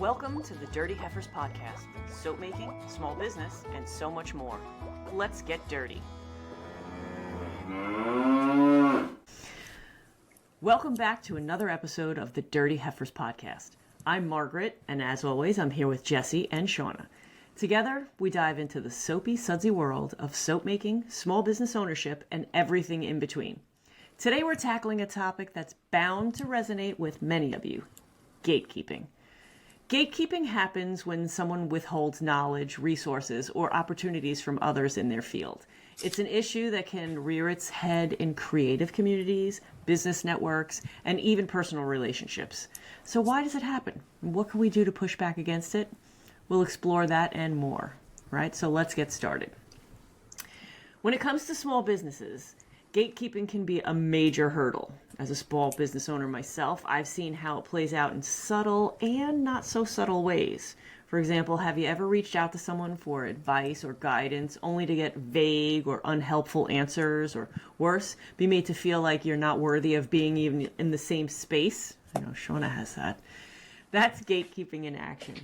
Welcome to the Dirty Heifers podcast, soap making, small business, and so much more. Let's get dirty. Welcome back to another episode of the Dirty Heifers podcast. I'm Margaret, and as always, I'm here with Jessie and Shauna. Together, we dive into the soapy, sudsy world of soap making, small business ownership, and everything in between. Today, we're tackling a topic that's bound to resonate with many of you: gatekeeping. Gatekeeping happens when someone withholds knowledge, resources, or opportunities from others in their field. It's an issue that can rear its head in creative communities, business networks, and even personal relationships. So why does it happen? What can we do to push back against it? We'll explore that and more, right? So let's get started. When it comes to small businesses, gatekeeping can be a major hurdle. As a small business owner myself, I've seen how it plays out in subtle and not so subtle ways. For example, have you ever reached out to someone for advice or guidance only to get vague or unhelpful answers, or worse, be made to feel like you're not worthy of being even in the same space? I know Shauna has that. That's gatekeeping in action,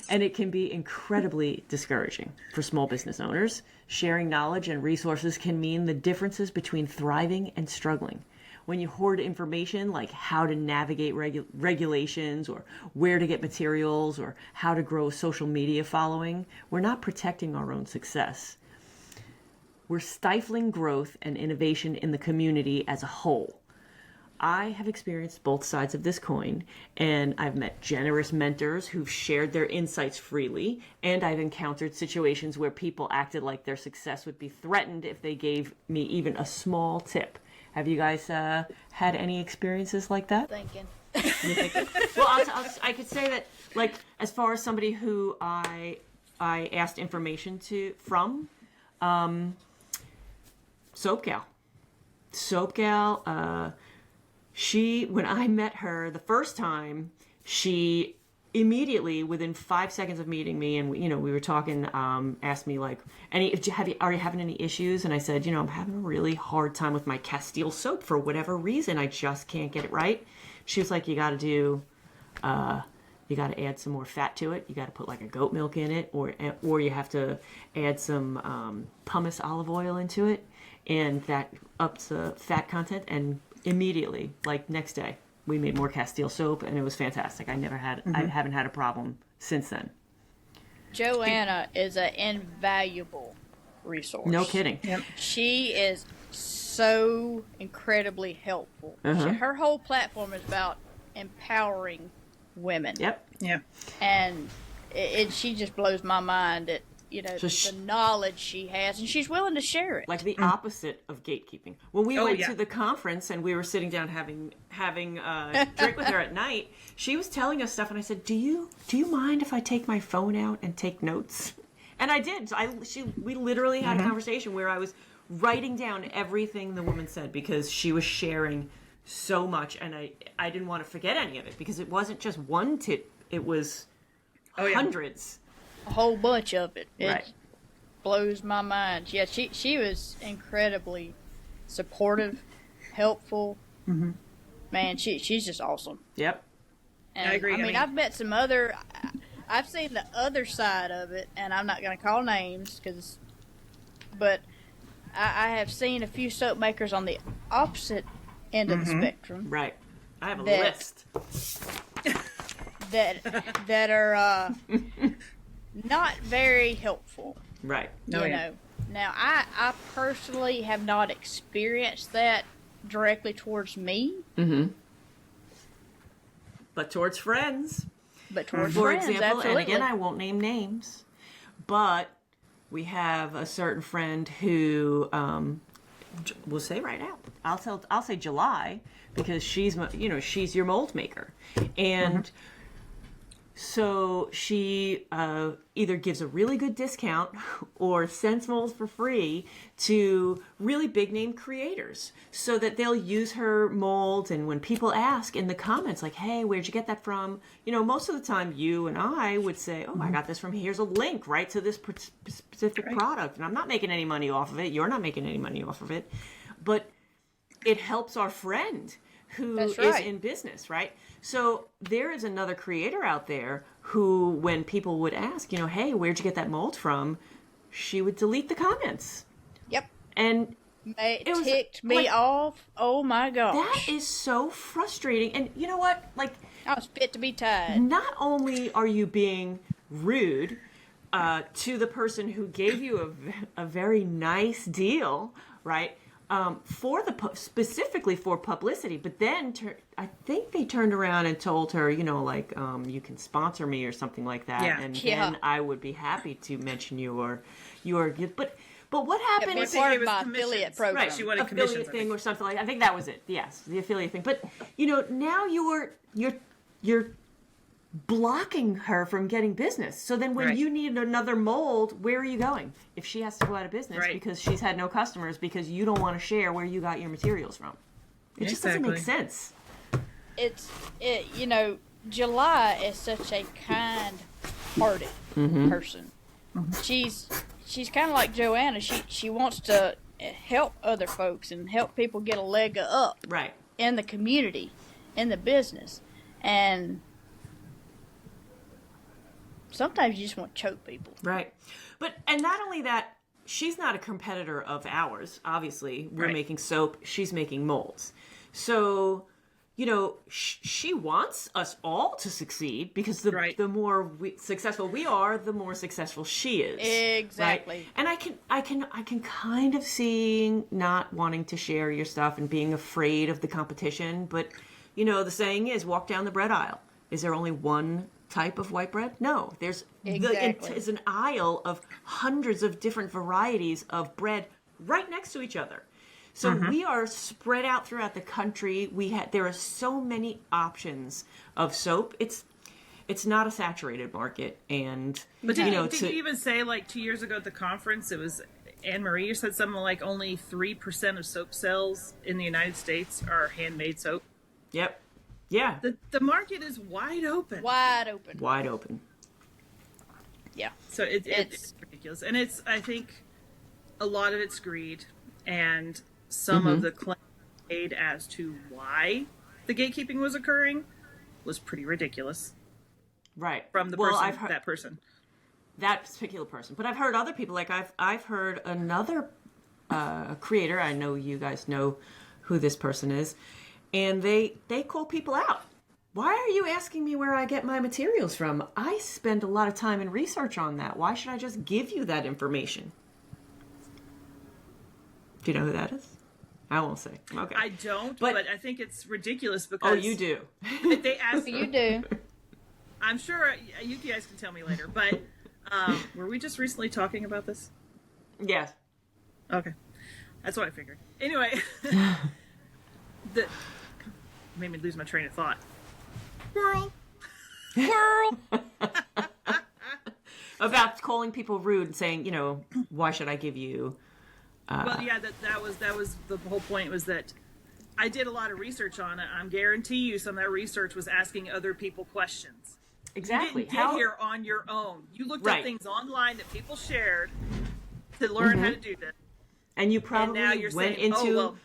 and it can be incredibly discouraging for small business owners. Sharing knowledge and resources can mean the differences between thriving and struggling. When you hoard information like how to navigate regulations, or where to get materials, or how to grow a social media following, we're not protecting our own success. We're stifling growth and innovation in the community as a whole. I have experienced both sides of this coin, and I've met generous mentors who've shared their insights freely, and I've encountered situations where people acted like their success would be threatened if they gave me even a small tip. Have you guys had any experiences like that? Thinking. Well, I could say that, like, as far as somebody who I asked information from, Soap Gal. When I met her the first time, she immediately, within 5 seconds of meeting me, and we were talking, asked me like, are you having any issues? And I said, I'm having a really hard time with my Castile soap for whatever reason. I just can't get it right. She was like, you got to add some more fat to it. You got to put like a goat milk in it, or you have to add some pumice olive oil into it, and that ups the fat content. And immediately, like next day, we made more Castile soap, and it was fantastic. I haven't had a problem since then. Joanna is an invaluable resource. No kidding. Yep. She is so incredibly helpful. Her whole platform is about empowering women. Yep. Yeah. And she just blows my mind at the knowledge she has, and she's willing to share it. Like the opposite of gatekeeping. When we went to the conference and we were sitting down having a drink with her at night, she was telling us stuff, and I said, "Do you mind if I take my phone out and take notes?" And I did. So we literally had a conversation where I was writing down everything the woman said, because she was sharing so much, and I didn't want to forget any of it, because it wasn't just one tip; it was hundreds. A whole bunch of it. Right. It blows my mind. Yeah, she was incredibly supportive, helpful. Mm-hmm. Man, she's just awesome. Yep. And I agree. I mean, I've met some I've seen the other side of it, and I'm not going to call names, but I have seen a few soap makers on the opposite end of the spectrum. Right. I have a list. that are not very helpful. Right. You know. Now, I personally have not experienced that directly towards me. Mm-hmm. But towards friends. But towards For friends, example, absolutely. and again, I won't name names, but we have a certain friend who, we'll say right now, I'll say July, because she's your mold maker. And so she either gives a really good discount or sends molds for free to really big name creators, so that they'll use her molds. And when people ask in the comments, like, hey, where'd you get that from? Most of the time you and I would say, oh, I got this from, here's a link right to this specific product. And I'm not making any money off of it. You're not making any money off of it. But it helps our friend who That's is right. in business, right? So there is another creator out there who, when people would ask, hey, where'd you get that mold from? She would delete the comments. Yep. And It was, ticked me off. Oh my gosh. that is so frustrating. And you know what? Like, I was fit to be tied. not only are you being rude to the person who gave you a very nice deal, right? Specifically for publicity, but then I think they turned around and told her, you can sponsor me or something like that, and then I would be happy to mention your gift. But what happened? It was part of my affiliate program. Right, she wanted commissions. Affiliate thing or something like that. I think that was it. Yes, the affiliate thing. But now you're blocking her from getting business. So then when you need another mold, where are you going? If she has to go out of business because she's had no customers because you don't want to share where you got your materials from. It just doesn't make sense. July is such a kind-hearted person. Mm-hmm. She's kind of like Joanna. She wants to help other folks and help people get a leg up in the community, in the business. And sometimes you just want to choke people. Right. And not only that, she's not a competitor of ours, obviously. We're making soap. She's making molds. So, she wants us all to succeed because the more successful we are, the more successful she is. Exactly. Right? And I can kind of see not wanting to share your stuff and being afraid of the competition. But, the saying is, walk down the bread aisle. Is there only one type of white bread? No, there's it's an aisle of hundreds of different varieties of bread right next to each other. So we are spread out throughout the country. There are so many options of soap. It's not a saturated market, and but did you even say, like, 2 years ago at the conference, it was Anne Marie said something like only 3% of soap sales in the United States are handmade soap. Yep. Yeah. The market is wide open. Wide open. Wide open. Yeah. So it's ridiculous. And I think a lot of it's greed, and some of the claims made as to why the gatekeeping was occurring was pretty ridiculous. Right. From the person, that person. That particular person. But I've heard other people, like I've heard another creator, I know you guys know who this person is, and they call people out. Why are you asking me where I get my materials from? I spend a lot of time and research on that. Why should I just give you that information? Do you know who that is? I won't say. Okay. I don't, but I think it's ridiculous because... Oh, you do. They ask... You do. I'm sure you guys can tell me later, but were we just recently talking about this? Yes. Okay. That's what I figured. Anyway, made me lose my train of thought. Squirrel! About calling people rude and saying, why should I give you... Well, yeah, that was the whole point, was that I did a lot of research on it. I guarantee you some of that research was asking other people questions. Exactly. You didn't get here on your own. You looked up things online that people shared to learn how to do this. And you probably went into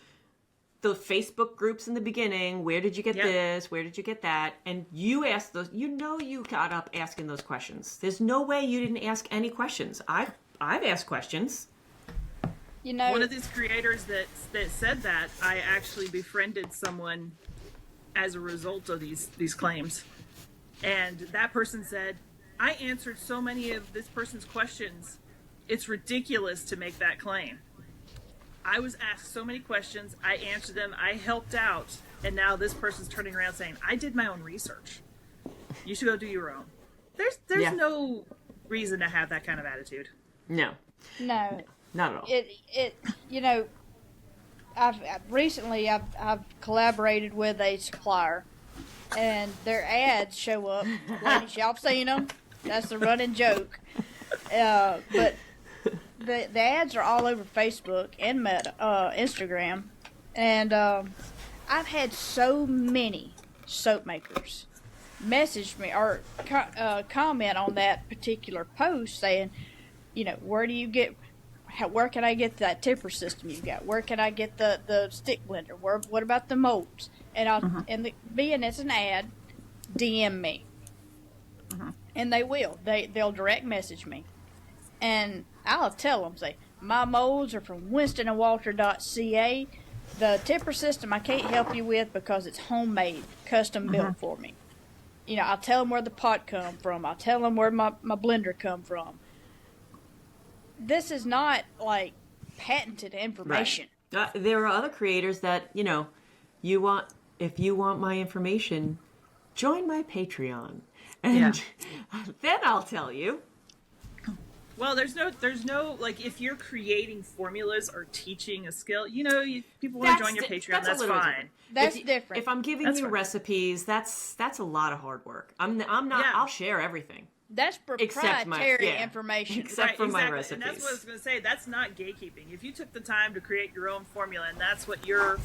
the Facebook groups in the beginning. Where did you get this? Where did you get that? And you asked those. You got up asking those questions. There's no way you didn't ask any questions. I've asked questions. One of these creators that said that, I actually befriended someone as a result of these claims. And that person said, I answered so many of this person's questions. It's ridiculous to make that claim. I was asked so many questions. I answered them. I helped out. And now this person's turning around saying, I did my own research. You should go do your own. There's no reason to have that kind of attitude. No. No. Not at all. I've recently collaborated with a supplier, and their ads show up. Ladies, y'all seen them? That's the running joke. But the ads are all over Facebook and Instagram, and I've had so many soap makers message me or comment on that particular post saying, where can I get that tipper system you've got? Where can I get the stick blender? What about the molds? and being it's an ad, DM me, and they will. They'll direct message me, and I'll tell them, say, my molds are from WinstonandWalter.ca. The tipper system I can't help you with because it's homemade, custom built for me. You know, I'll tell them where the pot come from. I'll tell them where my blender come from. This is not like patented information. Right. There are other creators that, you know, if you want my information, join my Patreon. And then I'll tell you. Well, there's no, like, if you're creating formulas or teaching a skill, you know, people want to join your Patreon, that's fine. That's different. If I'm giving you recipes, that's a lot of hard work. I'm not, I'll share everything. That's proprietary information. Except for my recipes. And that's what I was going to say. That's not gatekeeping. If you took the time to create your own formula and that's what your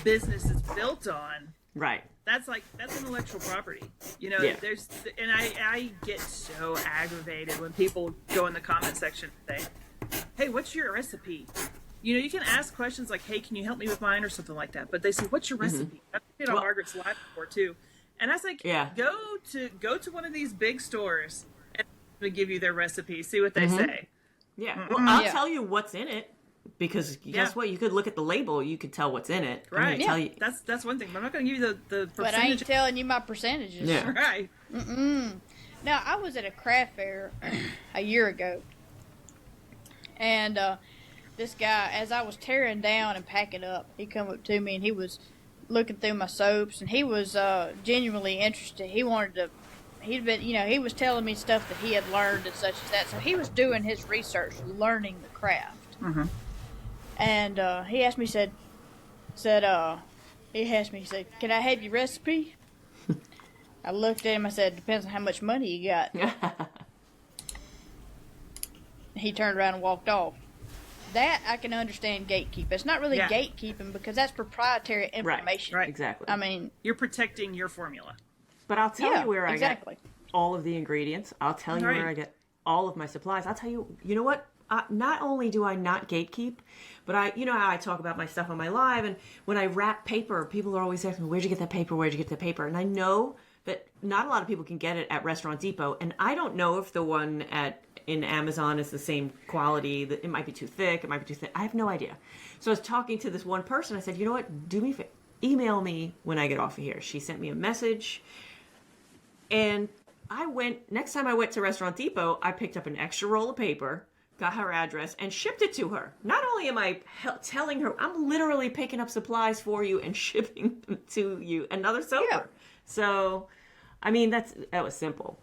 business is built on, right? That's intellectual property. You know, and I get so aggravated when people go in the comment section and say, hey, what's your recipe? You know, you can ask questions like, hey, can you help me with mine or something like that. But they say, what's your recipe? I've seen it on Margaret's live before too. And I was like, go to one of these big stores and they give you their recipe, see what they say. Yeah. Well, I'll tell you what's in it. Because guess what? You could look at the label. You could tell what's in it. Right. Tell you. That's one thing. But I'm not going to give you the percentage. But I ain't telling you my percentages. Yeah. Right. Now, I was at a craft fair a year ago. And this guy, as I was tearing down and packing up, he come up to me and he was looking through my soaps. And he was genuinely interested. He was telling me stuff that he had learned and such as that. So he was doing his research, learning the craft. And he asked me, he said, can I have your recipe? I looked at him, I said, depends on how much money you got. He turned around and walked off. That I can understand gatekeeping. It's not really gatekeeping because that's proprietary information. Right, exactly. I mean, you're protecting your formula. But I'll tell you where I get all of the ingredients. I'll tell you where I get all of my supplies. I'll tell you, you know what? Not only do I not gatekeep, but you know how I talk about my stuff on my live, and when I wrap paper, people are always asking me, where'd you get that paper? Where'd you get that paper? And I know that not a lot of people can get it at Restaurant Depot, and I don't know if the one in Amazon is the same quality. That it might be too thick, it might be too thin. I have no idea. So I was talking to this one person. I said, you know what? Do me a favor. Email me when I get off of here. She sent me a message, and next time I went to Restaurant Depot, I picked up an extra roll of paper, got her address, and shipped it to her. Not only am I telling her, I'm literally picking up supplies for you and shipping them to you, another soaper. Yeah. So, I mean, that was simple.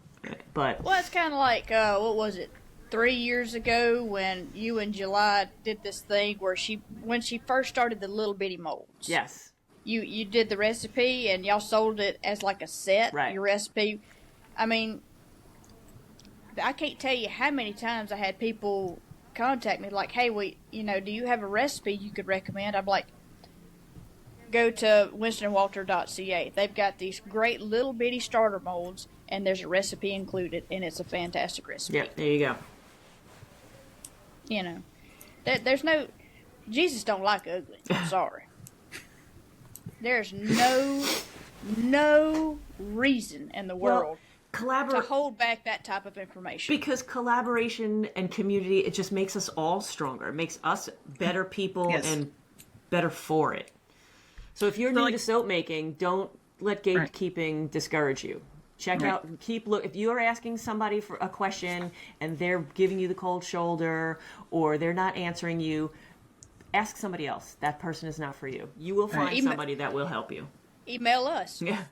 But well, it's kind of like, what was it, 3 years ago when you and July did this thing where when she first started the little bitty molds. Yes. You did the recipe and y'all sold it as like a set, your recipe. I mean, I can't tell you how many times I had people contact me like, hey, do you have a recipe you could recommend? I'm like, go to WinstonandWalter.ca. They've got these great little bitty starter molds, and there's a recipe included, and it's a fantastic recipe. Yeah, there you go. You know, there's no, Jesus don't like ugly. I'm sorry. There's no reason in the world to hold back that type of information. Because collaboration and community, it just makes us all stronger. It makes us better people and better for it. So if you're new to soap making, don't let gatekeeping discourage you. Check out, if you're asking somebody for a question and they're giving you the cold shoulder or they're not answering you, ask somebody else. That person is not for you. You will find somebody that will help you. Email us. Yeah.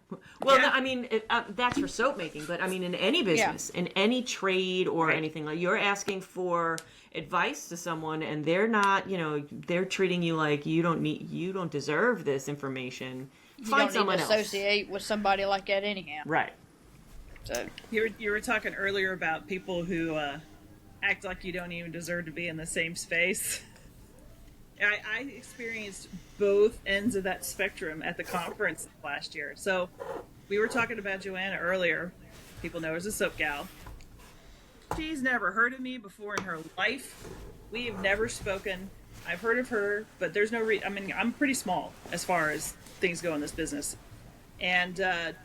Well, I mean, that's for soap making, but I mean, in any business, in any trade or anything, like you're asking for advice to someone and they're not, they're treating you like you don't deserve this information. Find someone else. You don't need to associate with somebody like that anyhow. Right. So you were talking earlier about people who act like you don't even deserve to be in the same space. I experienced both ends of that spectrum at the conference last year. So we were talking about Joanna earlier. People know her as a soap gal. She's never heard of me before in her life. We have never spoken. I've heard of her, but there's no I mean, I'm pretty small as far as things go in this business. And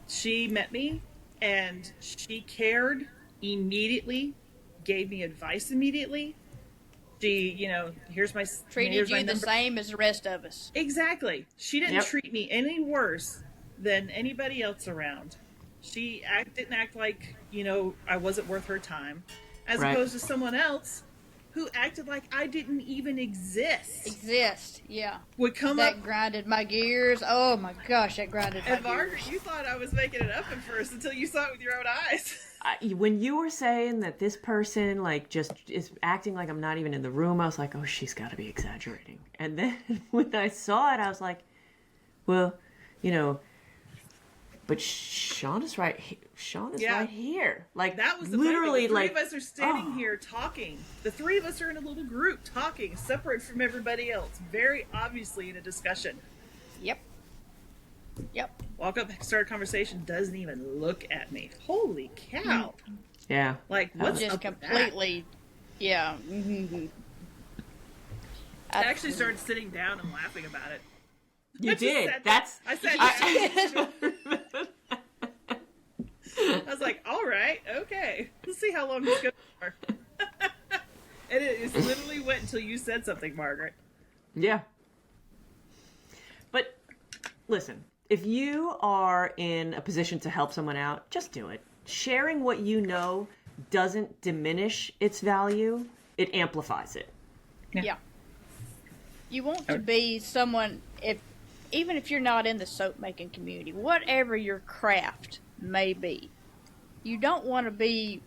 she met me, and she cared immediately, gave me advice immediately. She, here's my treated you the same as the rest of us. Exactly. She didn't treat me any worse than anybody else around. She didn't act like, I wasn't worth her time, as opposed to someone else who acted like I didn't even exist. Yeah. Would come that up. That grinded my gears. Oh my gosh, that grinded my gears. And Margaret, you thought I was making it up at first until you saw it with your own eyes. When you were saying that this person just is acting like I'm not even in the room, I was like, oh, she's got to be exaggerating. And then when I saw it, I was like, well, but Shauna's right. Shauna's right here. Like, that was the literally the three of us are standing here talking. The three of us are in a little group talking, separate from everybody else, very obviously in a discussion. Yep. Walk up, start a conversation, doesn't even look at me. Holy cow! Yeah. Like, what's just up completely? Yeah. Mm-hmm. I actually started sitting down and laughing about it. You did. I said that. I was like, all right, okay. Let's see how long this goes for. And it literally went until you said something, Margaret. Yeah. But listen, if you are in a position to help someone out, just do it. Sharing what you know doesn't diminish its value. It amplifies it. Yeah. You want to be someone, even if you're not in the soap making community, whatever your craft may be, you don't want to be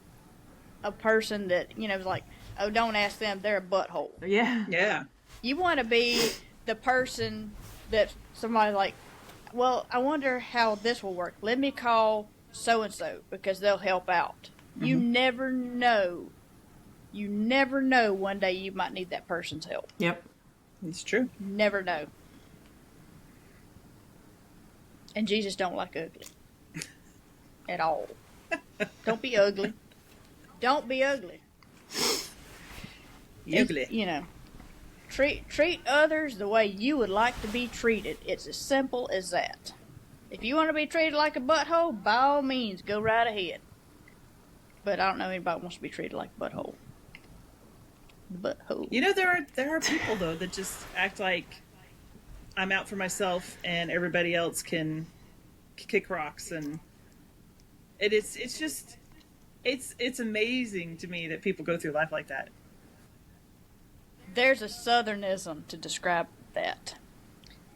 a person that, is like, oh, don't ask them, they're a butthole. Yeah. You want to be the person that somebody like, well, I wonder how this will work. Let me call so-and-so because they'll help out. Mm-hmm. You never know. You never know one day you might need that person's help. Yep. It's true. Never know. And Jesus don't like ugly. At all. Don't be ugly. Don't be ugly. Ugly. Treat others the way you would like to be treated. It's as simple as that. If you want to be treated like a butthole, by all means, go right ahead. But I don't know anybody wants to be treated like a butthole. Butthole. There are people though that just act like I'm out for myself and everybody else can kick rocks, and it's amazing to me that people go through life like that. There's a southernism to describe that,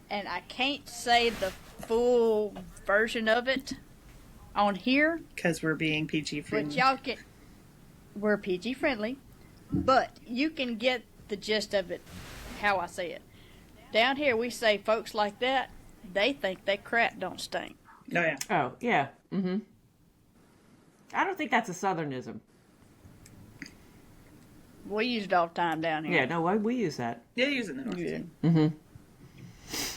and I can't say the full version of it on here because we're being PG friendly. But we're PG friendly, but you can get the gist of it. How I say it down here, we say folks like that, they think that crap don't stink. Oh yeah. Oh yeah. Mm-hmm. I don't think that's a southernism. We use it all the time down here. Yeah, no, we use that. Yeah, use it in the North. Yeah. Mm-hmm.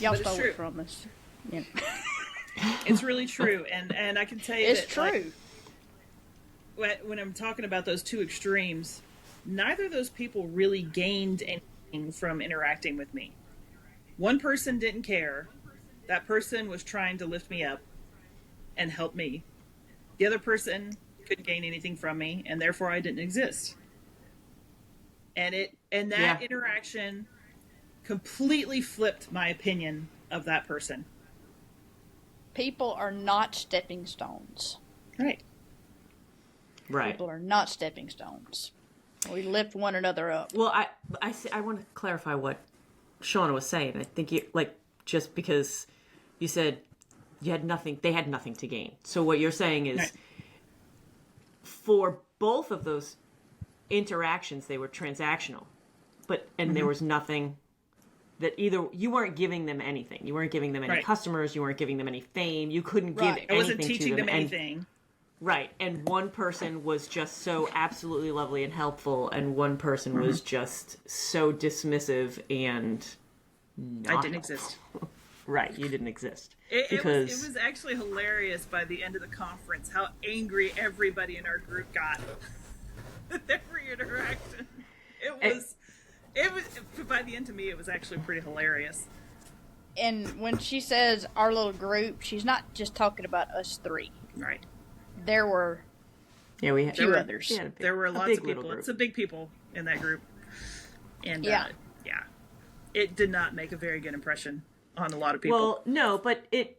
Y'all stole it from us. Yeah. It's really true, and I can tell you it's that, true. When I'm talking about those two extremes, neither of those people really gained anything from interacting with me. One person didn't care. That person was trying to lift me up and help me. The other person couldn't gain anything from me, and therefore I didn't exist. And that interaction completely flipped my opinion of that person. People are not stepping stones. Right. People are not stepping stones. We lift one another up. Well, I want to clarify what Shauna was saying. I think just because you said they had nothing to gain. So what you're saying is, for both of those interactions, they were transactional, there was nothing that either you weren't giving them anything. You weren't giving them any customers. You weren't giving them any fame. You couldn't give anything to them. I wasn't teaching them anything. Right, and one person was just so absolutely lovely and helpful, and one person was just so dismissive and not I didn't exist. Right, you didn't exist. It was actually hilarious by the end of the conference how angry everybody in our group got with every interaction. It was, by the end, to me, it was actually pretty hilarious. And when she says our little group, she's not just talking about us three. Right. There were we had few others. There were lots of people. It's a big people in that group. And it did not make a very good impression on a lot of people. Well, no, but it,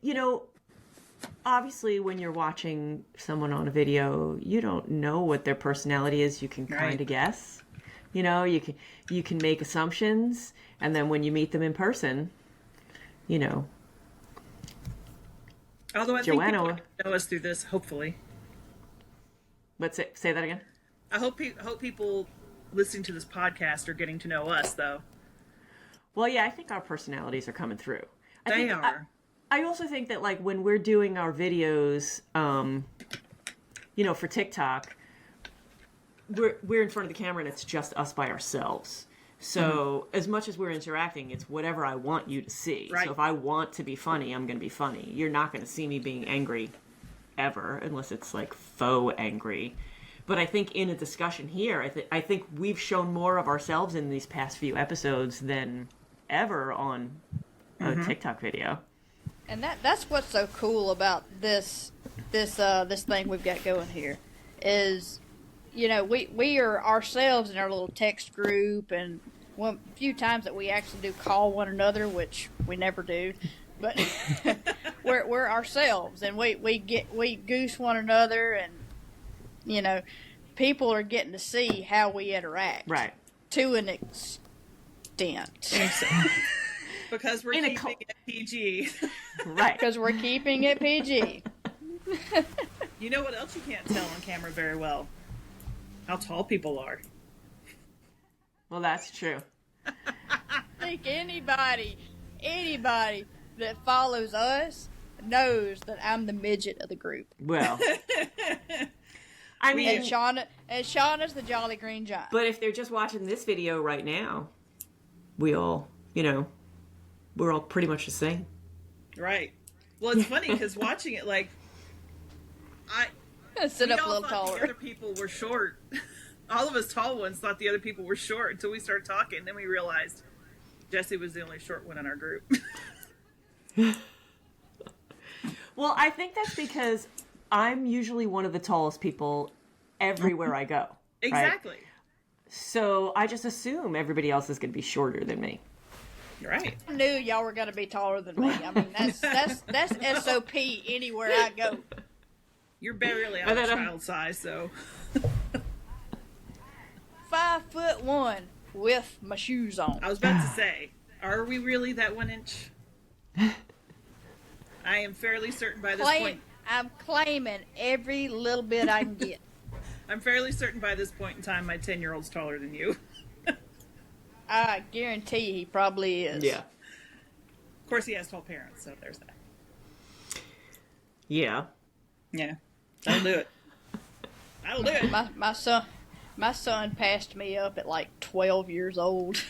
obviously when you're watching someone on a video, you don't know what their personality is. You can kind of guess. You can make assumptions, and then when you meet them in person, Although I think people know us through this, hopefully. Let's say that again. I hope people listening to this podcast are getting to know us, though. Well, yeah, I think our personalities are coming through. They are. I also think that, like, when we're doing our videos, for TikTok, we're in front of the camera and it's just us by ourselves. So as much as we're interacting, it's whatever I want you to see. Right. So if I want to be funny, I'm going to be funny. You're not going to see me being angry ever, unless it's like faux angry. But I think in a discussion here, I think we've shown more of ourselves in these past few episodes than ever on a TikTok video. And that's what's so cool about this thing we've got going here is, we are ourselves in our little text group, and one few times that we actually do call one another, which we never do, but we're ourselves, and we goose one another, and people are getting to see how we interact, right, to an extent. Because we're keeping it PG. Right. Because we're keeping it PG. You know what else you can't tell on camera very well? How tall people are. Well, that's true. I think anybody that follows us knows that I'm the midget of the group. Well, I mean, and Shauna's the Jolly Green Giant. But if they're just watching this video right now, we all, we're all pretty much the same. Right. Well, it's funny because watching it, like, sit up a little taller. The other people were short. All of us tall ones thought the other people were short until we started talking. Then we realized Jessie was the only short one in our group. Well, I think that's because I'm usually one of the tallest people everywhere I go. Exactly. Right? So I just assume everybody else is going to be shorter than me. Right. I knew y'all were going to be taller than me. I mean, that's SOP anywhere I go. You're barely out of child size, so. 5'1" with my shoes on. I was about to say, are we really that 1 inch? I am fairly certain by this point. I'm claiming every little bit I can get. I'm fairly certain by this point in time my 10-year-old's taller than you. I guarantee he probably is. Yeah. Of course, he has tall parents, so there's that. Yeah. Yeah. I'll do it. I'll do it. My son passed me up at like 12 years old.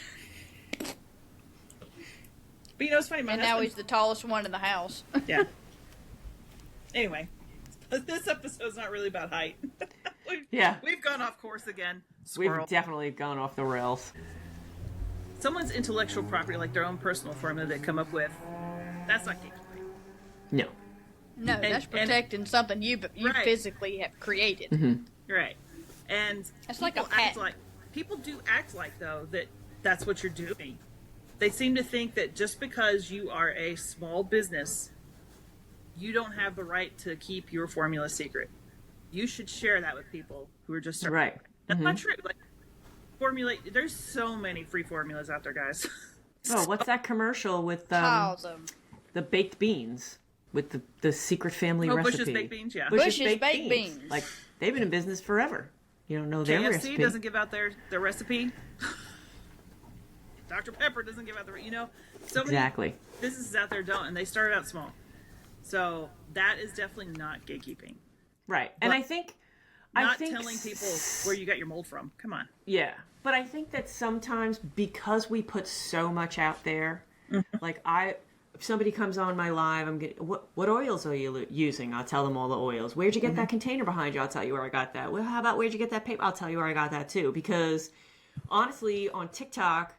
But it's funny. Now he's the tallest one in the house. Yeah. Anyway, this episode's not really about height. We've gone off course again. Squirrel. We've definitely gone off the rails. Someone's intellectual property, like their own personal formula they come up with, that's not gatekeeping. No. No, that's protecting something you right. physically have created. Mm-hmm. Right. And it's like a patent. People do act like, though, that's what you're doing. They seem to think that just because you are a small business, you don't have the right to keep your formula secret. You should share that with people who are just starting. Right. That's not true. Like, there's so many free formulas out there, guys. Oh, what's that commercial with the baked beans with the secret family recipe? Bush's baked beans, yeah. Bush's baked beans. Like, they've been in business forever. You don't know their recipe. KFC doesn't give out their recipe. Dr. Pepper doesn't give out so exactly. many businesses out there don't, and they started out small. So that is definitely not gatekeeping. Right. And I think telling people where you got your mold from. Come on. Yeah. But I think that sometimes because we put so much out there, like if somebody comes on my live, I'm getting, what oils are you using? I'll tell them all the oils. Where'd you get that container behind you? I'll tell you where I got that. Well, how about where'd you get that paper? I'll tell you where I got that too. Because honestly, on TikTok,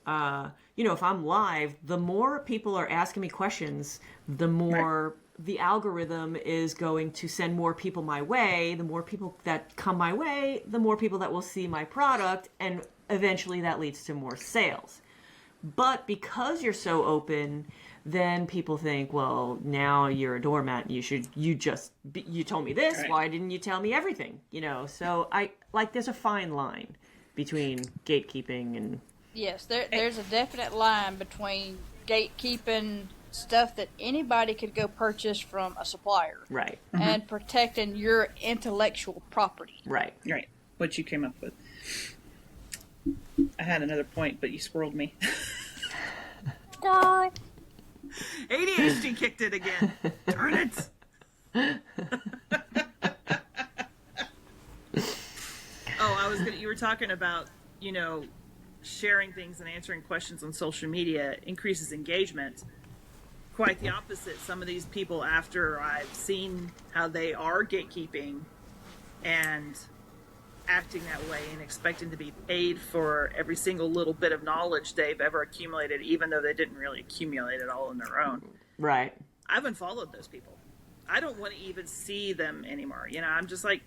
if I'm live, the more people are asking me questions, the more the algorithm is going to send more people my way. The more people that come my way, the more people that will see my product, and eventually that leads to more sales. But because you're so open, then people think, well, now you're a doormat. You told me this. Right. Why didn't you tell me everything? So there's a fine line between gatekeeping and... Yes, there's a definite line between gatekeeping stuff that anybody could go purchase from a supplier. Right. And protecting your intellectual property. Right. Right. What you came up with. I had another point, but you squirreled me. Squirrel. ADHD kicked it again. Darn it. You were talking about, sharing things and answering questions on social media increases engagement. Quite the opposite. Some of these people, after I've seen how they are gatekeeping and acting that way and expecting to be paid for every single little bit of knowledge they've ever accumulated, even though they didn't really accumulate it all on their own. Right. I've unfollowed those people. I don't want to even see them anymore. I'm just like,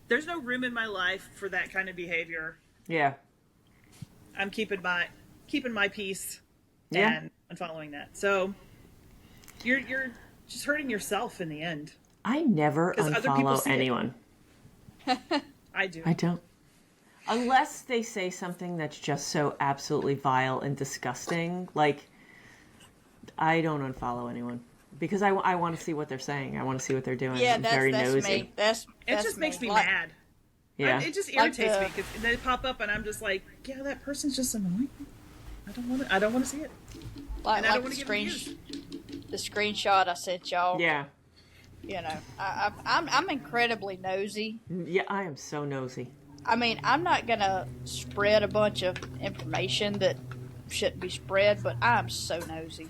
there's no room in my life for that kind of behavior. Yeah. I'm keeping my peace and unfollowing that. So you're just hurting yourself in the end. I never unfollow anyone. I do. I don't. Unless they say something that's just so absolutely vile and disgusting. Like, I don't unfollow anyone. Because I want to see what they're saying. I want to see what they're doing. Yeah, I'm very nosy. Me. That's it just makes me mad. Yeah. It just irritates me because they pop up and I'm just like, yeah, that person's just annoying. I don't want to see it. And I don't want to the screenshot I sent y'all. Yeah. I'm incredibly nosy. Yeah, I am so nosy. I mean, I'm not gonna spread a bunch of information that shouldn't be spread, but I'm so nosy.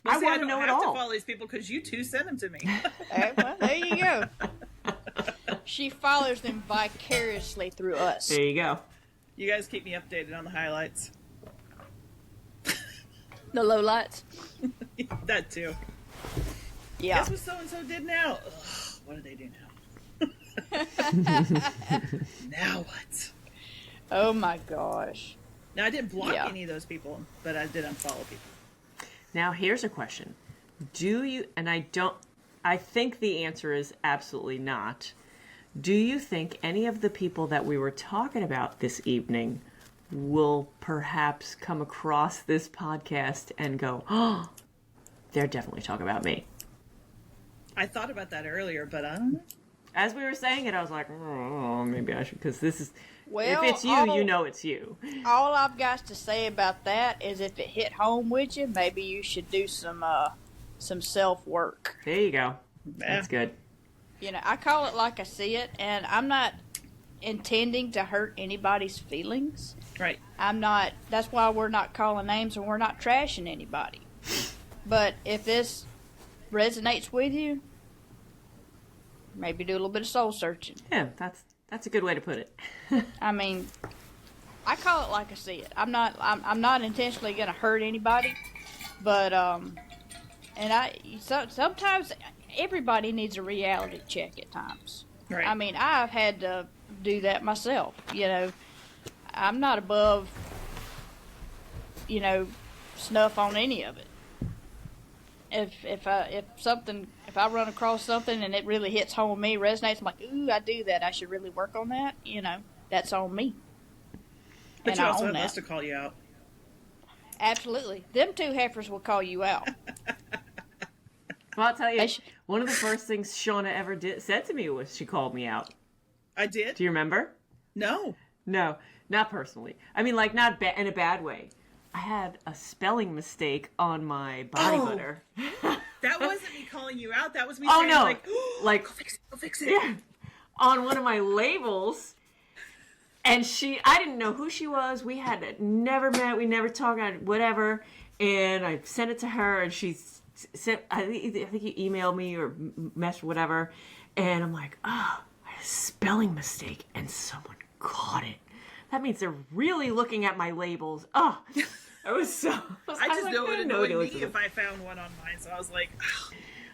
I want to know it all. I have to follow these people because you two sent them to me. Well, there you go. She follows them vicariously through us. There you go. You guys keep me updated on the highlights. The lowlights. That too. Yeah. Guess what so-and-so did now? Ugh, what do they do now? Now what? Oh my gosh. Now, I didn't block any of those people, but I did unfollow people. Now, here's a question. Do you, and I think the answer is absolutely not. Do you think any of the people that we were talking about this evening will perhaps come across this podcast and go, oh, they're definitely talking about me? I thought about that earlier, but I don't know. As we were saying it, I was like, oh, maybe I should, because this is, well, if it's you, you know it's you. All I've got to say about that is if it hit home with you, maybe you should do some self-work. There you go. That's good. I call it like I see it, and I'm not intending to hurt anybody's feelings. Right. That's why we're not calling names and we're not trashing anybody. But if this resonates with you, maybe do a little bit of soul searching. Yeah, that's a good way to put it. I mean, I call it like I see it. I'm not intentionally going to hurt anybody, but sometimes everybody needs a reality check at times. Right. I mean, I've had to do that myself. I'm not above, snuff on any of it. If I run across something and it really hits home with me, resonates, I'm like, ooh, I do that. I should really work on that. That's on me. But and you also have us to call you out. Absolutely. Them two heifers will call you out. Well, I'll tell you, one of the first things Shauna ever said to me was she called me out. I did? Do you remember? No. No, not personally. I mean, like, not in a bad way. I had a spelling mistake on my body butter. That wasn't me calling you out. That was me saying, like, like, go fix it. Yeah, on one of my labels. And I didn't know who she was. We had never met. We never talked, whatever. And I sent it to her, and she sent, I think you emailed me or messaged, whatever. And I'm like, oh, I had a spelling mistake, and someone caught it. that means they're really looking at my labels. Oh, I was so. I just know it would annoy me if I found one on mine, so I was like.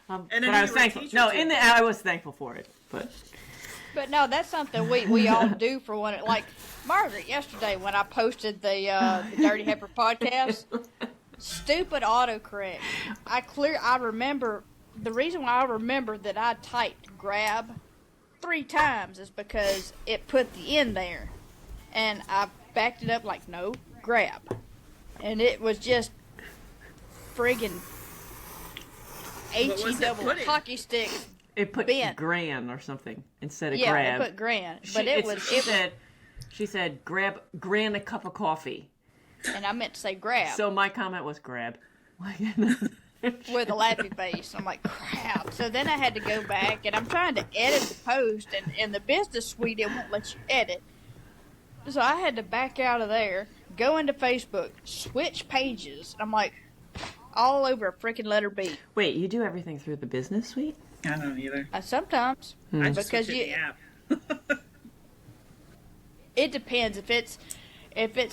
And but I was thankful. No, I was thankful for it, but. But no, that's something we all do for one. Like Margaret yesterday when I posted the Dirty Heifer podcast, stupid autocorrect. I remember the reason why I remember that I typed grab 3 times is because it put the N there, and I backed it up like no grab, and it was just friggin' HE double hockey stick. It put gran or something instead of grab. Yeah, it put gran, but she said grab gran a cup of coffee, and I meant to say grab. So my comment was grab. With a laughy face. I'm like, crap. So then I had to go back, and I'm trying to edit the post, and in the business suite, it won't let you edit. So I had to back out of there, go into Facebook, switch pages. I'm like, all over a freaking letter B. Wait, you do everything through the business suite? I don't either. Sometimes. I just switch the app. It depends. If it's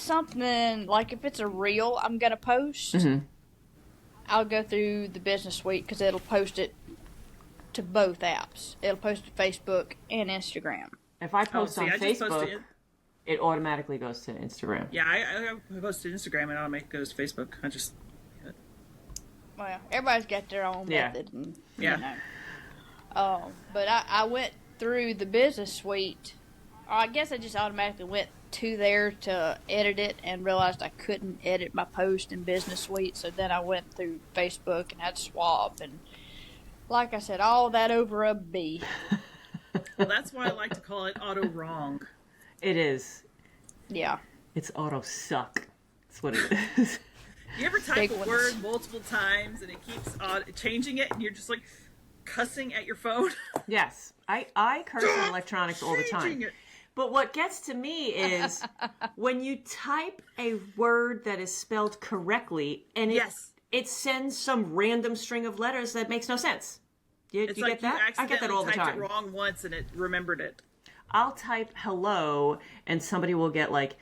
something, like if it's a reel I'm going to post, I'll go through the business suite because it'll post it to both apps. It'll post to Facebook and Instagram. If I post on Facebook, it automatically goes to Instagram. Yeah, I post to Instagram and it automatically goes to Facebook. Well, everybody's got their own method. And, yeah. You know. But I went through the business suite. Or I guess I just automatically went to there to edit it and realized I couldn't edit my post in business suite. So then I went through Facebook and had to swap. And like I said, all that over a B. Well, that's why I like to call it auto wrong. It is. Yeah. It's auto suck. That's what it is. You ever type a word multiple times and it keeps changing it and you're just like cussing at your phone? Yes. I curse at electronics all the time. But what gets to me is when you type a word that is spelled correctly and it sends some random string of letters that makes no sense. You get that? I get that all the time. You typed it wrong once and it remembered it. I'll type hello and somebody will get like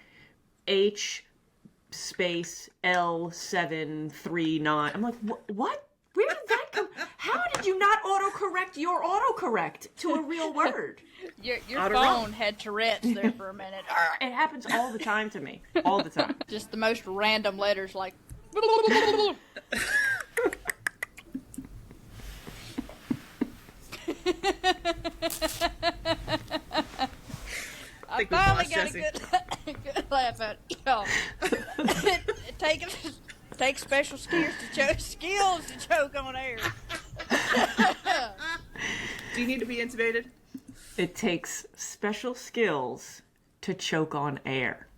H space L739. I'm like, what? Where did that come? How did you not autocorrect your autocorrect to a real word? Your phone had Tourette's there for a minute. It happens all the time to me. All the time. Just the most random letters like... I finally got a good laugh out of it. Takes special skills to choke on air. Do you need to be intubated? It takes special skills to choke on air.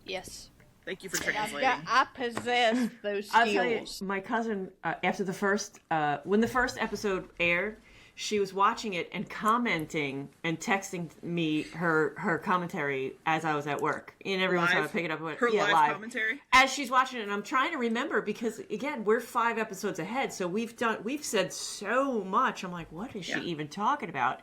Yes. Thank you for translating. I possess those skills. I'll tell you, my cousin, after the first, when the first episode aired, she was watching it and commenting and texting me her commentary as I was at work. And every once in a while I pick it up. Her live commentary? As she's watching it, and I'm trying to remember because, again, we're 5 episodes ahead, so we've said so much. I'm like, what is she even talking about?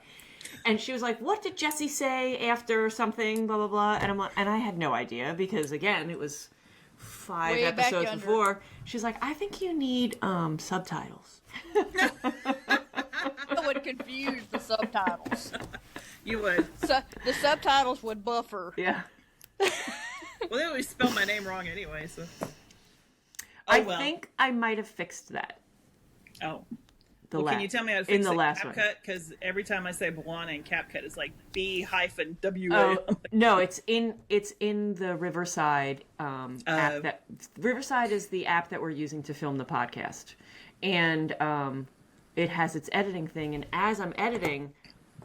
And she was like, what did Jessie say after something, blah, blah, blah. And I had no idea because, again, it was 5 episodes before. She's like, I think you need subtitles. I would confuse the subtitles. You would. So the subtitles would buffer. Yeah. Well, they always spell my name wrong anyway, so. I think I might have fixed that. Oh. Can you tell me how to fix in the last CapCut? one? Because every time I say Bawana in CapCut, it's like B-WA. Oh, no, it's in the Riverside app. Riverside is the app that we're using to film the podcast, and it has its editing thing. And as I'm editing,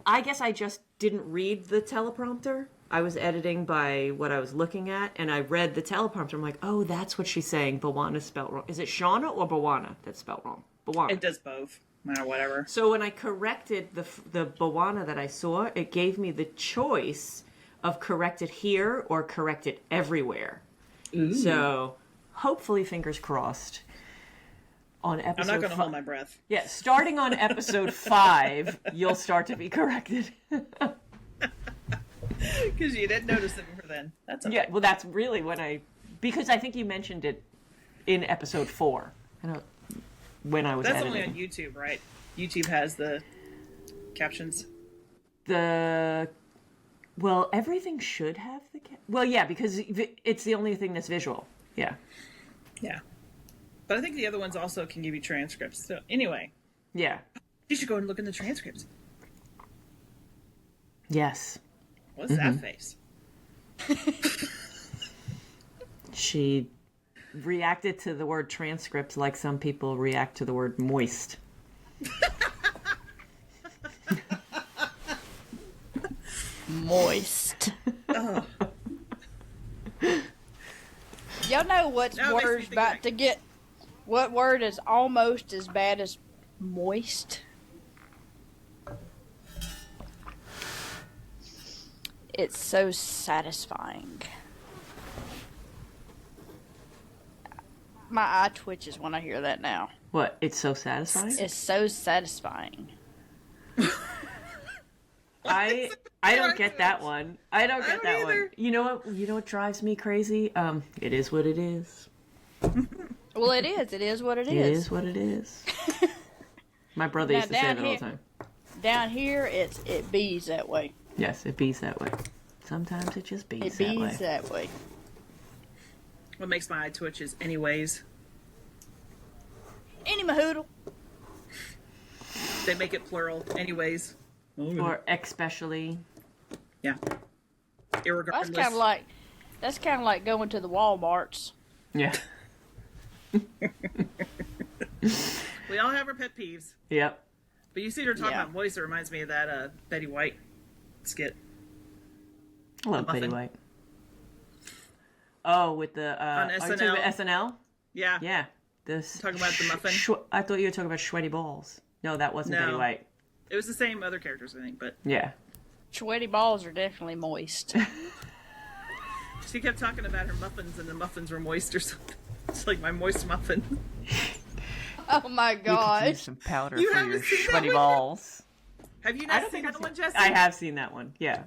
I guess I just didn't read the teleprompter. I was editing by what I was looking at, and I read the teleprompter. I'm like, oh, that's what she's saying. Bawana's spelled wrong. Is it Shauna or Bawana that's spelled wrong? Bawana. It does both. Or whatever. So when I corrected the Bawana that I saw, it gave me the choice of correct it here or correct it everywhere. Ooh. So hopefully, fingers crossed, on episode I'm not going to hold my breath. Yeah, starting on episode 5, you'll start to be corrected. Because you didn't notice it before then. That's okay. Yeah, well, that's really what because I think you mentioned it in episode 4. I don't when I was That's editing. only on YouTube, right? YouTube has the captions. Well, everything should have well, yeah, because it's the only thing that's visual. Yeah. Yeah. But I think the other ones also can give you transcripts. So anyway. Yeah. You should go and look in the transcripts. Yes. What's that face? She reacted to the word transcript like some people react to the word moist. Moist. Oh. Y'all know what word's about to get... What word is almost as bad as moist? It's so satisfying. My eye twitches when I hear that now. What? It's so satisfying? It's so satisfying. I don't get that one. I don't get that either. one. You know what drives me crazy? It is what it is. Well, it is. It is what it is. It is what it is. My brother used to say that all the time. Down here, it bees that way. Yes, it bees that way. Sometimes it just bees that way. It bees that way. What makes my eye twitch is anyways. Any mahoodle. They make it plural. Anyways. Or especially. Yeah. Irregardless. That's kind of like going to the Walmarts. Yeah. We all have our pet peeves. Yep. But you see her talking about moist, it reminds me of that Betty White skit. I love Betty White. Oh, with the on are you SNL. talking about SNL? Yeah. Yeah. This Talking about the muffin. I thought you were talking about sweaty balls. No, that wasn't Betty White. It was the same other characters, I think, but Yeah. Sweaty balls are definitely moist. she kept talking about her muffins, and the muffins were moist or something. It's like my moist muffin. Oh my You could gosh. use some powder You for haven't your seen that sweaty one? balls. Have you not seen that one, Jessie? I have seen that one. Yeah.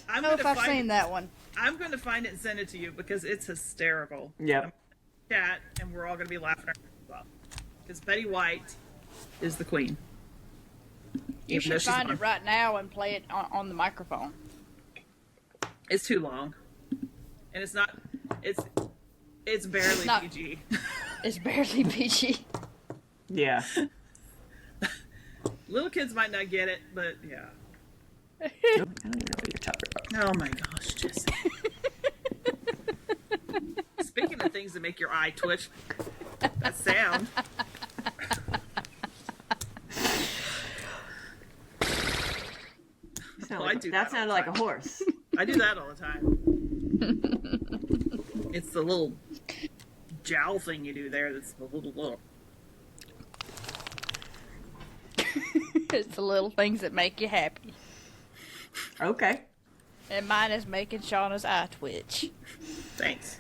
I don't know if I've seen that one. I'm going to find it and send it to you because it's hysterical. Yep. Chat, and we're all going to be laughing our asses off. Because Betty White is the queen. You should find it right now and play it on the microphone. It's too long. And it's not... It's barely PG. It's barely PG. Yeah. Little kids might not get it, but yeah. I don't even know what you're talking about. Oh my gosh, Jessie. Speaking of things that make your eye twitch, that sound. That sounded like a horse. I do that all the time. It's the little jowl thing you do there that's the little. It's the little things that make you happy. Okay. And mine is making Shauna's eye twitch. Thanks.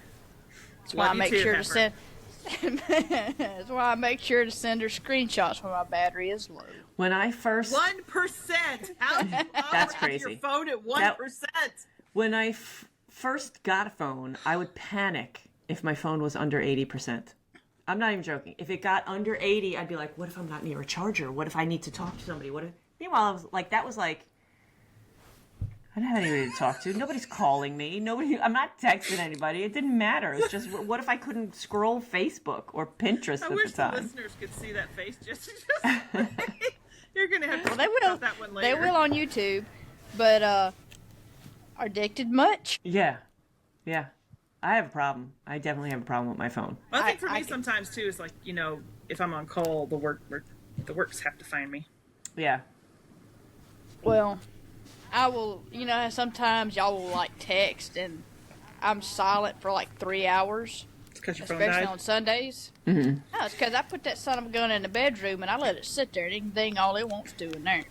That's why I make sure to send. That's why I make sure to send her screenshots when my battery is low. When I first 1%. How That's have crazy. Your phone at 1%. When I first got a phone, I would panic if my phone was under 80%. I'm not even joking. If it got under 80, I'd be like, what if I'm not near a charger? What if I need to talk to somebody? Meanwhile, I was like, I don't have anybody to talk to. Nobody's calling me. I'm not texting anybody. It didn't matter. It's just, what if I couldn't scroll Facebook or Pinterest at the time? I wish the listeners could see that face. Just you're going to have to They will. about that one later. They will on YouTube, but addicted much? Yeah. I have a problem. I definitely have a problem with my phone. Well, I think for me sometimes too is like, if I'm on call, the works have to find me. Yeah. Well, I will, sometimes y'all will like text and I'm silent for like 3 hours. It's because your phone Especially died? on Sundays. Mm-hmm. No, it's because I put that son of a gun in the bedroom and I let it sit there and it can ding all it wants to in there.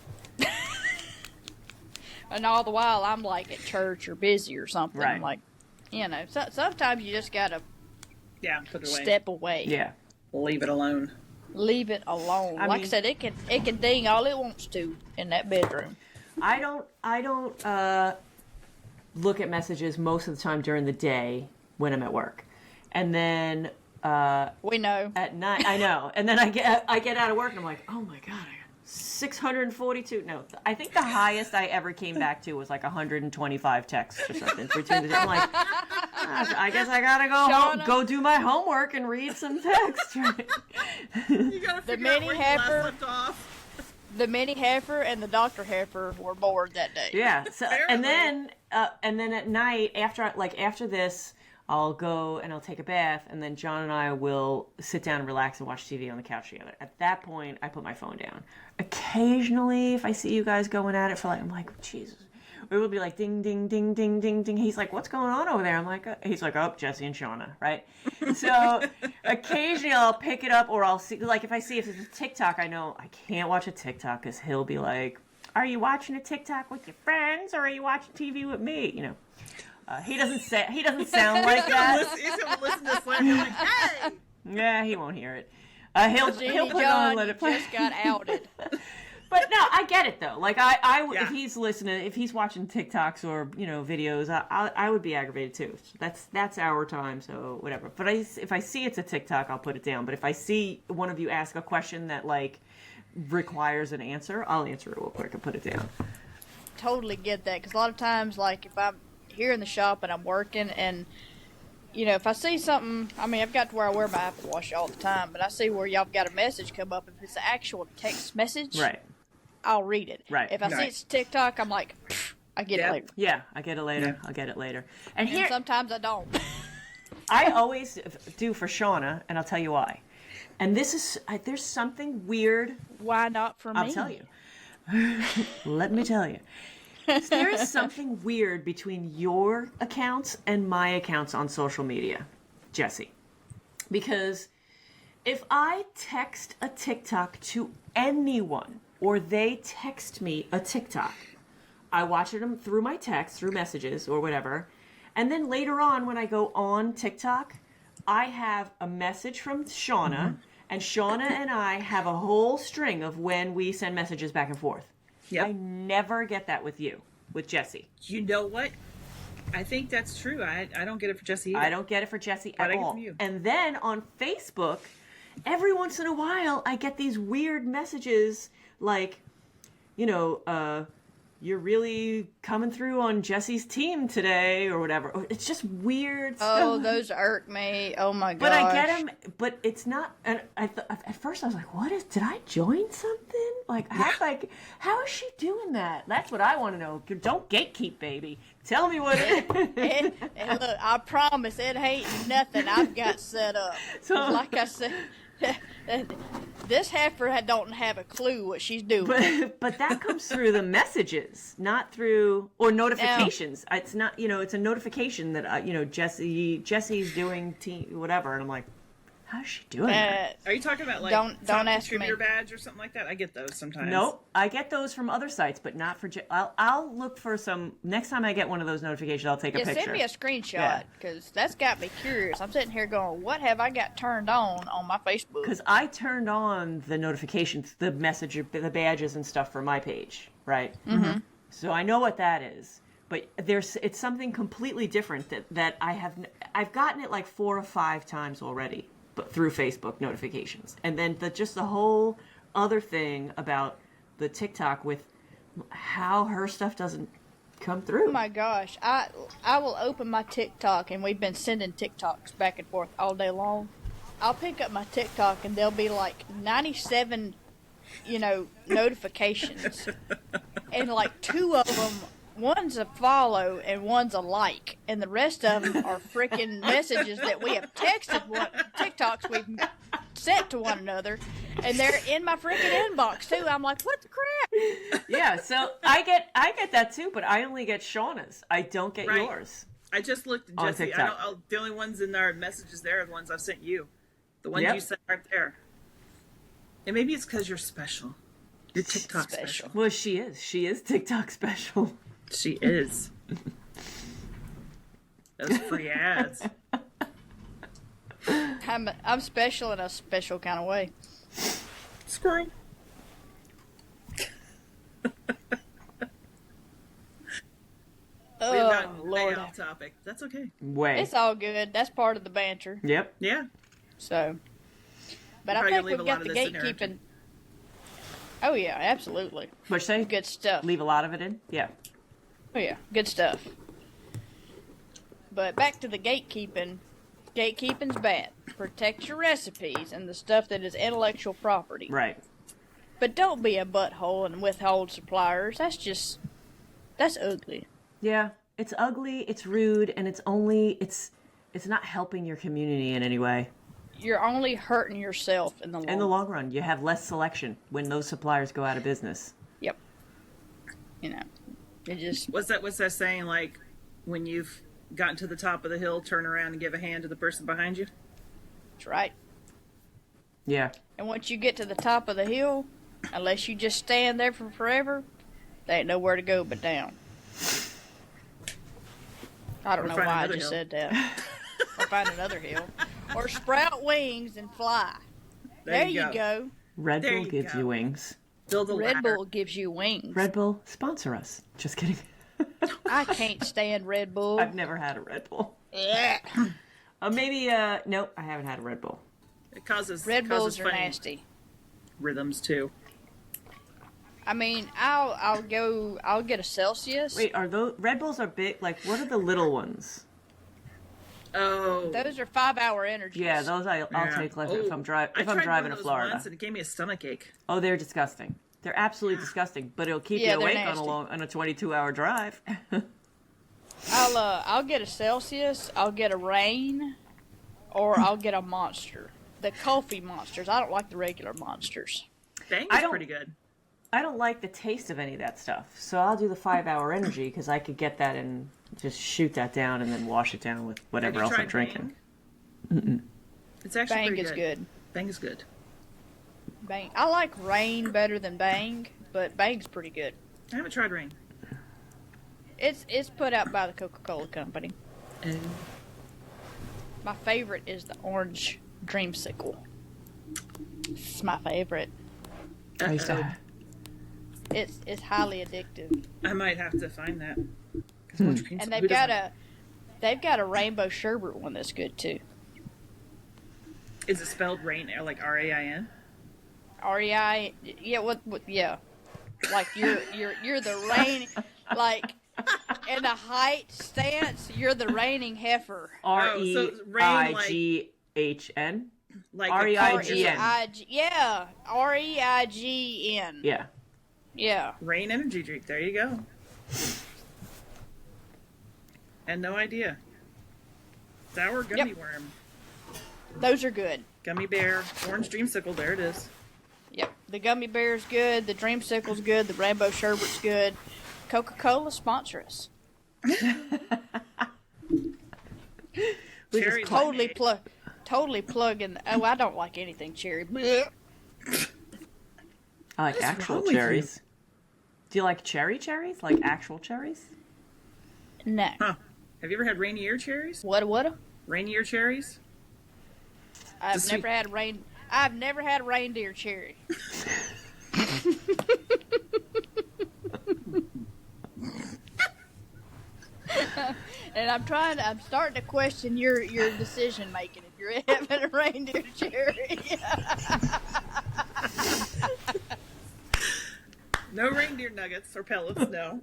And all the while I'm like at church or busy or something. Right. Like, sometimes you just gotta put it away. step away. Yeah. Leave it alone. Leave it alone. I said, it can ding all it wants to in that bedroom. I don't look at messages most of the time during the day when I'm at work. And then we know at night, I know. And then I get out of work and I'm like, oh my God, I got 642. No, I think the highest I ever came back to was like 125 texts or something between the day. I'm like, I guess I gotta go home, go do my homework and read some text. Right? You gotta figure out where you last left off. The mini heifer and the Dr. Heifer were bored that day. Yeah. So, and then at night after this, I'll go and I'll take a bath, and then John and I will sit down and relax and watch TV on the couch together. At that point, I put my phone down. Occasionally, if I see you guys going at it for I'm like, Jesus. It will be like ding, ding, ding, ding, ding, ding. He's like, what's going on over there? I'm like, he's like, oh, Jessie and Shauna, right? So occasionally I'll pick it up, or I'll see, like if it's a TikTok, I know I can't watch a TikTok because he'll be like, are you watching a TikTok with your friends, or are you watching TV with me? You know. He doesn't sound like that. He's gonna listen to this and be like, hey! Yeah, he won't hear it. He'll put it on and let it play. Just got outed. But no, I get it though. Like if he's listening, if he's watching TikToks or videos, I would be aggravated too. That's our time, so whatever. But if I see it's a TikTok, I'll put it down. But if I see one of you ask a question that like requires an answer, I'll answer it real quick and put it down. Totally get that, because a lot of times, like if I'm here in the shop and I'm working, and if I see something, I mean, I've got to where I wear my Apple Watch all the time, but I see where y'all got a message come up. If it's an actual text message, right, I'll read it. Right. If I see it's TikTok, I'm like, I get it later. Yeah, I get it later. Yeah. I'll get it later. And sometimes I don't. I always do for Shauna, and I'll tell you why. And this is, there's something weird. Why not for me? I'll tell you. Let me tell you. There is something weird between your accounts and my accounts on social media, Jessie. Because if I text a TikTok to anyone, or they text me a TikTok, I watch them through my text, through messages or whatever, and then later on when I go on TikTok, I have a message from Shauna, and Shauna and I have a whole string of when we send messages back and forth. Yep. I never get that with you, with Jessie. You know what? I think that's true. I don't get it for Jessie either. I don't get it for Jessie at all. And then on Facebook, every once in a while, I get these weird messages like, you're really coming through on Jessie's team today or whatever. It's just weird stuff. Oh, those irk me. Oh my gosh. But I get them, but it's not, and at first I was like, did I join something? How is she doing that? That's what I want to know. Don't gatekeep, baby. Tell me what it is. And look, I promise it ain't nothing I've got set up. So, like I said, this heifer don't have a clue what she's doing. But that comes through the messages, not through, or notifications. Now, it's not, it's a notification that, Jessie's doing whatever. And I'm like, how's she doing that? Are you talking about like don't ask distributor me. badge or something like that? I get those sometimes. Nope, I get those from other sites, but not for. I'll look for some next time I get one of those notifications. I'll take a picture. Send me a screenshot because that's got me curious. I'm sitting here going, what have I got turned on my Facebook? Because I turned on the notifications, the message, the badges and stuff for my page, right? Mm-hmm. So I know what that is. But it's something completely different that I've gotten it like 4 or 5 times already. But through Facebook notifications, and then the whole other thing about the TikTok with how her stuff doesn't come through. Oh my gosh, I will open my TikTok, and we've been sending TikToks back and forth all day long. I'll pick up my TikTok, and there'll be like 97, notifications, and like 2 of them. One's a follow and one's a like, and the rest of them are freaking messages that we have texted, TikToks we've sent to one another, and they're in my freaking inbox too. I'm like, what the crap? Yeah, so I get that too, but I only get Shauna's. I don't get yours. I just looked at Jessie. The only ones in our messages there are the ones I've sent you. The ones you sent aren't there. And maybe it's because you're special. You're TikTok special. Well, she is. She is TikTok special. She is. Those free ads. I'm special in a special kind of way. Squirrel. off topic. That's okay. Way. It's all good. That's part of the banter. Yep. Yeah. So, but We're I probably think gonna leave we've a lot got of the this in there, gatekeeping. Oh yeah, absolutely. What'd you say? Good stuff. Leave a lot of it in? Yeah. Oh yeah, good stuff. But back to the gatekeeping. Gatekeeping's bad. Protect your recipes and the stuff that is intellectual property. Right. But don't be a butthole and withhold suppliers. That's ugly. Yeah. It's ugly, it's rude, and it's not helping your community in any way. You're only hurting yourself in the long run. In the long run, you have less selection when those suppliers go out of business. Yep. You know, it just... What's that saying, like, when you've gotten to the top of the hill, turn around and give a hand to the person behind you? That's right. Yeah. And once you get to the top of the hill, unless you just stand there for forever, there ain't nowhere to go but down. I don't know find why I another just hill. said that. Or find another hill. Or sprout wings and fly. There you go. Red There Bull you gives go. you wings. Build a Red ladder. Bull gives you wings. Red Bull, sponsor us. Just kidding. I can't stand Red Bull. I've never had a Red Bull. Yeah. Maybe, nope, I haven't had a Red Bull. It causes Red causes Bulls are funny nasty. rhythms too. I mean, I'll get a Celsius. Wait, are those Red Bulls are big? Like, what are the little ones? Oh, Those are 5-hour energies. Yeah, those I'll yeah. take like Oh, if I'm I tried driving one to of those Florida. once and it gave me a stomach ache. Oh, they're disgusting. They're absolutely disgusting, but it'll keep Yeah, you they're awake nasty. on a 22-hour drive. I'll get a Celsius, I'll get a Rain, or I'll get a Monster. The coffee monsters. I don't like the regular monsters. Bang I is don't- pretty good. I don't like the taste of any of that stuff, so I'll do the 5-hour energy because I could get that and just shoot that down and then wash it down with Have whatever you else I'm tried drinking. Bang? It's actually Bang pretty is good. Bang is good. Bang. I like Rain better than Bang, but Bang's pretty good. I haven't tried Rain. It's put out by the Coca-Cola Company. And My favorite is the orange dreamsicle. It's my favorite. I used to. It's highly addictive. I might have to find that. 'Cause orange cream- And who they've got a rainbow sherbet one that's good too. Is it spelled Rain like RAIN? REI, yeah, what, yeah, like you're the rain, like in the height stance, you're the reigning heifer. REIGHN. Like REIGN. Yeah, REIGN. Yeah. Yeah. Rain energy drink. There you go. And no idea. Sour gummy Yep. worm. Those are good. Gummy bear. Orange dreamsicle. There it is. Yep. The gummy bear's good. The dreamsicle's good. The rainbow sherbet's good. Coca-Cola sponsor us. We Cherry just lemonade. Totally plug in. Oh, I don't like anything cherry. Blech. I like What's actual wrong with you? cherries. Do you like cherries? Like actual cherries? No. Huh. Have you ever had rainier cherries? What? Rainier cherries? I've Just never had a reindeer cherry. And I'm starting to question your decision making if you're having a reindeer cherry. No reindeer nuggets or pellets, no.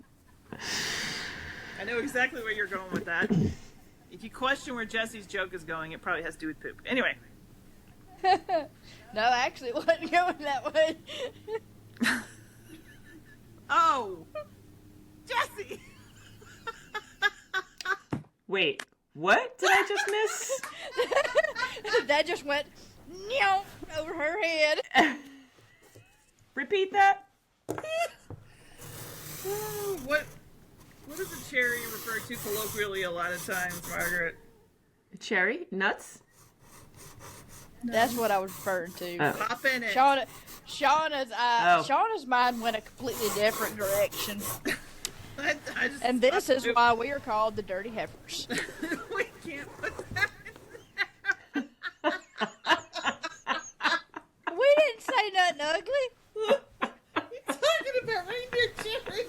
I know exactly where you're going with that. If you question where Jesse's joke is going, it probably has to do with poop. Anyway. No, actually, it wasn't going that way. Oh! Jesse! Wait, what did I just miss? That just went meow over her head. Repeat that? What is a cherry referred to colloquially a lot of times, Margaret? Cherry? Nuts? That's what I was referring to. Oh. Pop in it. Shauna's mind went a completely different direction. I just And this is why we are called the Dirty Heifers. we can't put that in We didn't say nothing ugly. there. You're talking about reindeer cherries.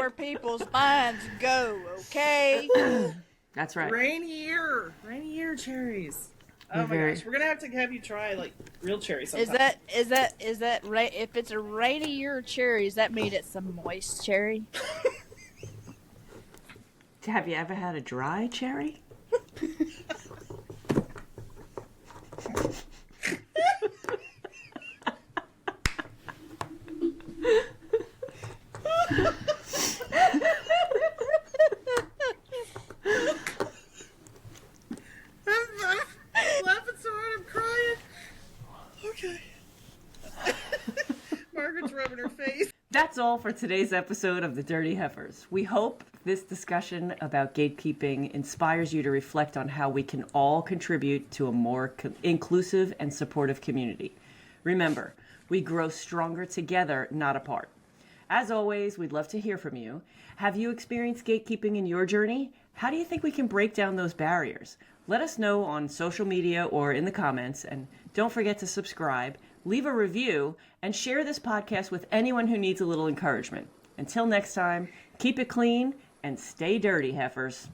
where people's minds go, okay? That's right. Rainy year cherries. Oh my gosh, we're gonna have you try like real cherries sometime. Is that if it's a rainy year cherry, does that mean it's a moist cherry? Have you ever had a dry cherry? I'm laughing so hard I'm crying. Okay. Margaret's rubbing her face. That's all for today's episode of the Dirty Heifers. We hope this discussion about gatekeeping inspires you to reflect on how we can all contribute to a more inclusive and supportive community. Remember, we grow stronger together, not apart. As always, we'd love to hear from you. Have you experienced gatekeeping in your journey? How do you think we can break down those barriers? Let us know on social media or in the comments, and don't forget to subscribe, leave a review, and share this podcast with anyone who needs a little encouragement. Until next time, keep it clean and stay dirty, heifers.